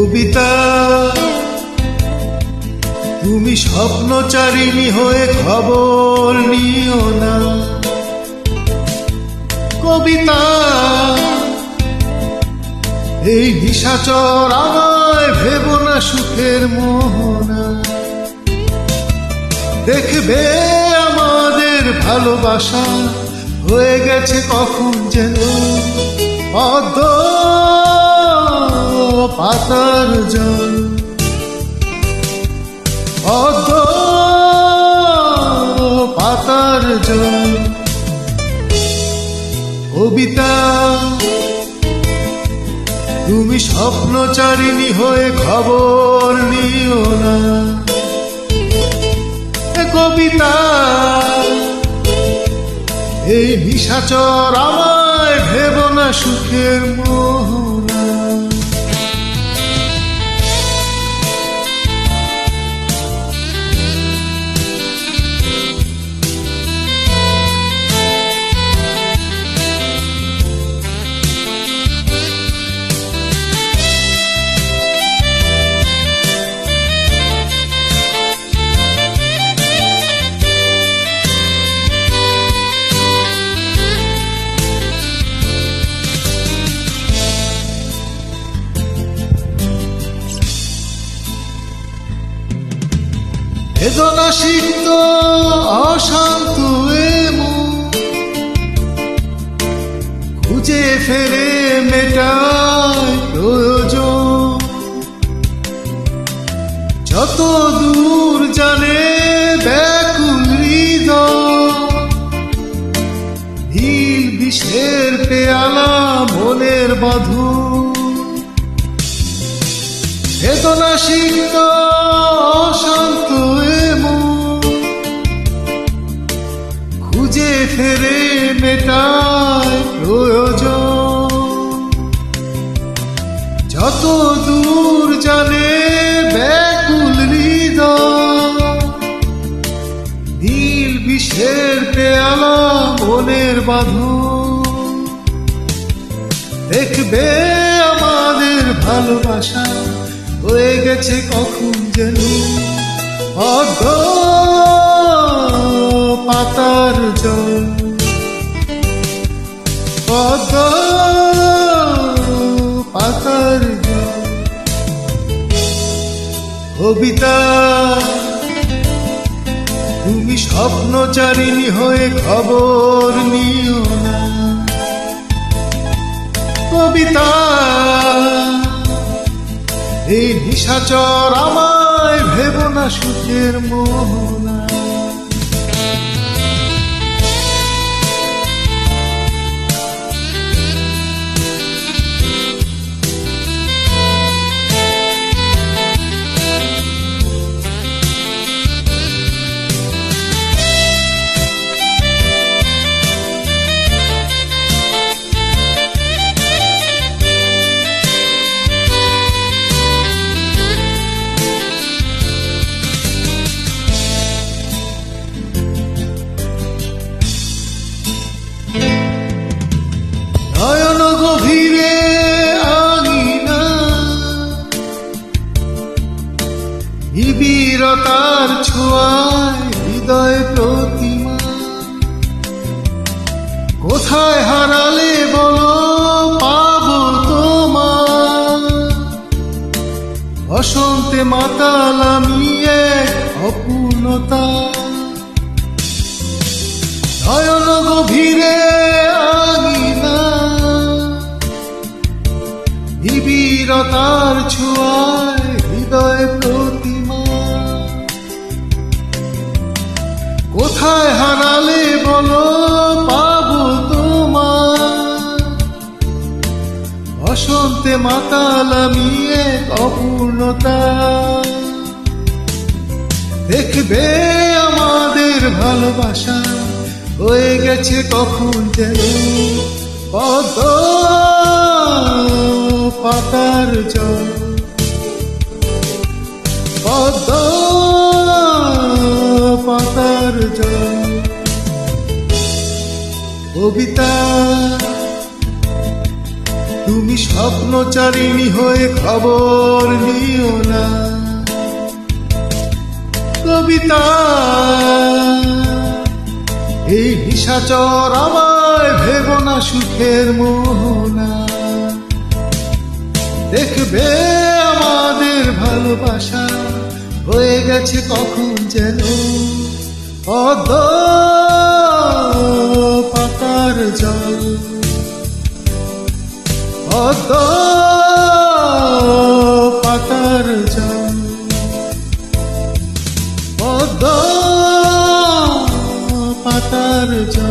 কবিতা তুমি স্বপ্নচারিণী হয়ে খবর নিও না। কবিতা এই নিশাচর আমায় ভেবো না সুখের মোহনা। দেখবে আমাদের ভালোবাসা হয়ে গেছে কখন যেন পদ্ম পাতার জল। পদ্ম পাতার জল। কবিতা তুমি স্বপ্নচারিণী হয়ে খবর নিও না। কবিতা এই নিশাচর আমায় ভেবো না সুখের মোহনা। বেদনা সিক্ত অশান্ত খুঁজে ফেরে মেটায় প্রয়োজন। যত দূর জানে ব্যাকুল হৃদয়, নীল বিষের পেয়ালা মনের বাঁধন। বেদনা সিক্ত অশান্ত খুঁজে ফেরে মেটায় প্রয়োজন। যত দূর জানে ব্যাকুল হৃদয়, নীল বিষের পেয়ালা মনের বাঁধন। দেখবে আমাদের ভালোবাসা হয়ে গেছে কখন যেন পদ্ম পাতার জল। পদ্ম পাতার জল। কবিতা তুমি স্বপ্নচারিণী হয়ে খবর নিও না। কবিতা এই নিশাচর আমায় ভেবো না সুখের মোহনা। নয়ন গভীরে আঙিনা নিবিড়তার ছোঁয়ায় হৃদয় প্রতিমা। কোথায় হারালে বলো পাবো তোমার। বসন্তে মাতাল আমি এক অপূর্ণতা। নয়ন গভীরে আঙিনা নিবিড়তার ছোঁয়ায় হৃদয় প্রতিমা। কোথায় হারালে বলো পাবো তোমার। বসন্তে মাতাল আমি এক অপূর্ণতা। দেখবে আমাদের ভালোবাসা হয়ে গেছে কখন যেন পদ্ম পাতার জল। পদ্ম পাতার জল। কবিতা তুমি স্বপ্নচারিণী হয়ে খবর নিও না। কবিতা এই নিশাচর আমায় ভেবো না সুখের মোহনা। দেখবে আমাদের ভালোবাসা হয়ে গেছে কখন যেন পদ্ম পাতার জল। পদ্ম পাতার জল, পদ্ম পাতার জল।